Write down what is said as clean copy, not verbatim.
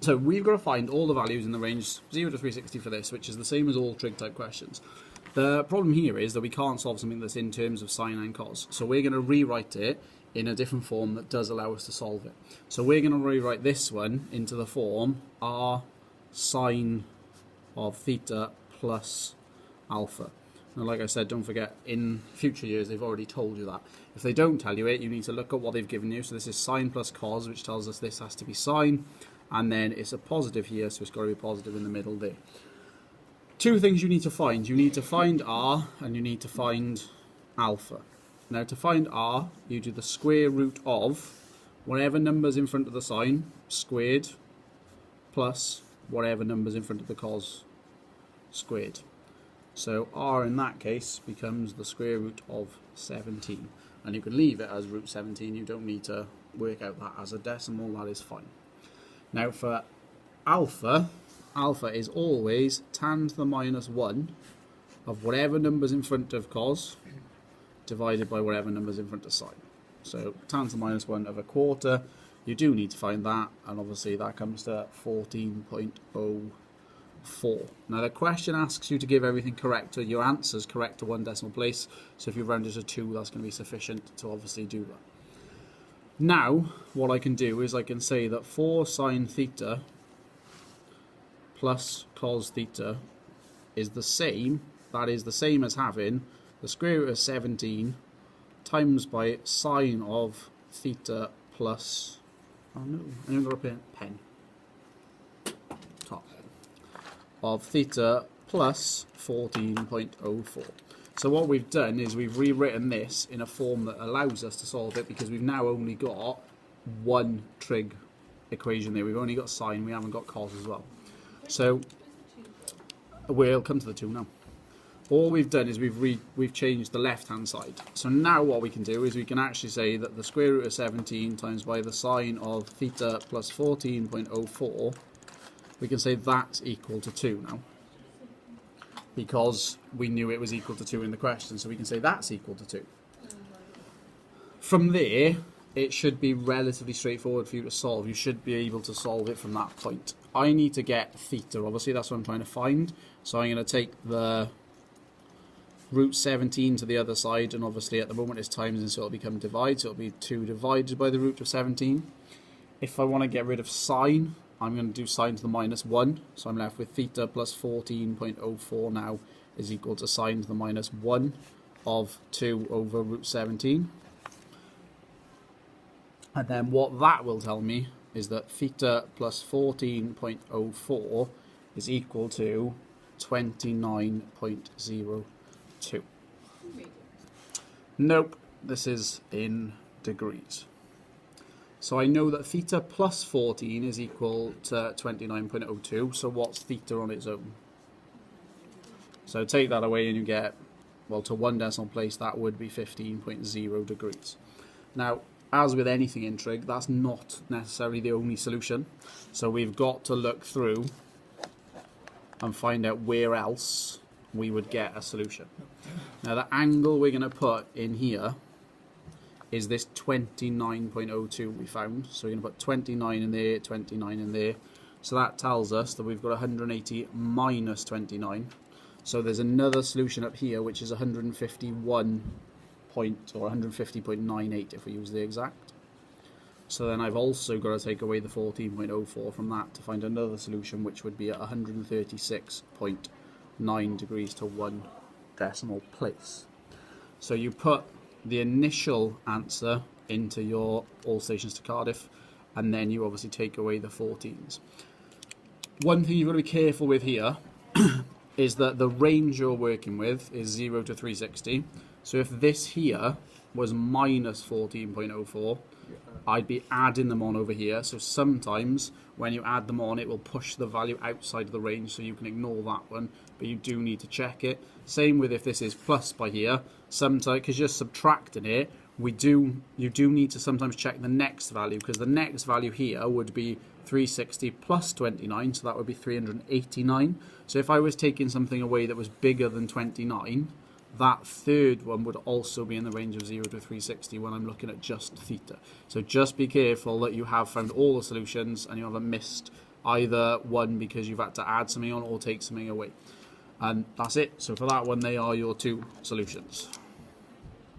So we've got to find all the values in the range 0 to 360 for this, which is the same as all trig type questions. The problem here is that we can't solve something that's in terms of sine and cos. So we're going to rewrite it in a different form that does allow us to solve it. So we're going to rewrite this one into the form r sine of theta plus alpha. Now, like I said, don't forget, in future years, they've already told you that. If they don't tell you it, you need to look at what they've given you. So this is sine plus cos, which tells us this has to be sine. And then it's a positive here, so it's got to be positive in the middle there. Two things you need to find. You need to find r, and you need to find alpha. Now, to find r, you do the square root of whatever number's in front of the sine, squared, plus whatever number's in front of the cos, squared. So r in that case becomes the square root of 17. And you can leave it as root 17. You don't need to work out that as a decimal. That is fine. Now for alpha, alpha is always tan to the minus 1 of whatever number's in front of cos divided by whatever number's in front of sine. So tan to the minus 1 of a quarter. You do need to find that. And obviously that comes to 14.04. Now the question asks you to give everything correct, or your answers correct to one decimal place. So if you round it to 2, that's going to be sufficient to obviously do that. Now what I can do is I can say that 4 sine theta plus cos theta is the same. That is the same as having the square root of 17 times by sine of theta plus, oh no, I haven't got a pen. Of theta plus 14.04. So what we've done is we've rewritten this in a form that allows us to solve it, because we've now only got one trig equation there. We've only got sine, we haven't got cos as well. So we'll come to the 2 now. All we've done is we've changed the left hand side. So now what we can do is we can actually say that the square root of 17 times by the sine of theta plus 14.04, we can say that's equal to 2 now, because we knew it was equal to 2 in the question, so we can say that's equal to 2. From there, it should be relatively straightforward for you to solve. You should be able to solve it from that point. I need to get theta, obviously, that's what I'm trying to find. So I'm going to take the root 17 to the other side, and obviously at the moment it's times, and so it'll become divide, so it'll be 2 divided by the root of 17. If I want to get rid of sine, I'm going to do sine to the minus 1, so I'm left with theta plus 14.04 now is equal to sine to the minus 1 of 2 over root 17. And then what that will tell me is that theta plus 14.04 is equal to 29.02. Nope, this is in degrees. So I know that theta plus 14 is equal to 29.02. So what's theta on its own? So take that away and you get, well, to one decimal place, that would be 15.0 degrees. Now, as with anything in trig, that's not necessarily the only solution. So we've got to look through and find out where else we would get a solution. Now, the angle we're going to put in here is this 29.02 we found. So we're going to put 29 in there, 29 in there. So that tells us that we've got 180 minus 29. So there's another solution up here, which is 150.98 if we use the exact. So then I've also got to take away the 14.04 from that to find another solution, which would be at 136.9 degrees to one decimal place. So you put the initial answer into your all stations to Cardiff, and then you obviously take away the 14s. One thing you've got to be careful with here is that the range you're working with is 0 to 360. So if this here was minus 14.04, I'd be adding them on over here. So sometimes when you add them on, it will push the value outside of the range, so you can ignore that one, but you do need to check it. Same with if this is plus by here, sometimes because you're subtracting it, you do need to sometimes check the next value, because the next value here would be 360 plus 29, so that would be 389. So if I was taking something away that was bigger than 29, that third one would also be in the range of 0 to 360 when I'm looking at just theta. So just be careful that you have found all the solutions and you haven't missed either one because you've had to add something on or take something away. And that's it. So for that one, they are your two solutions.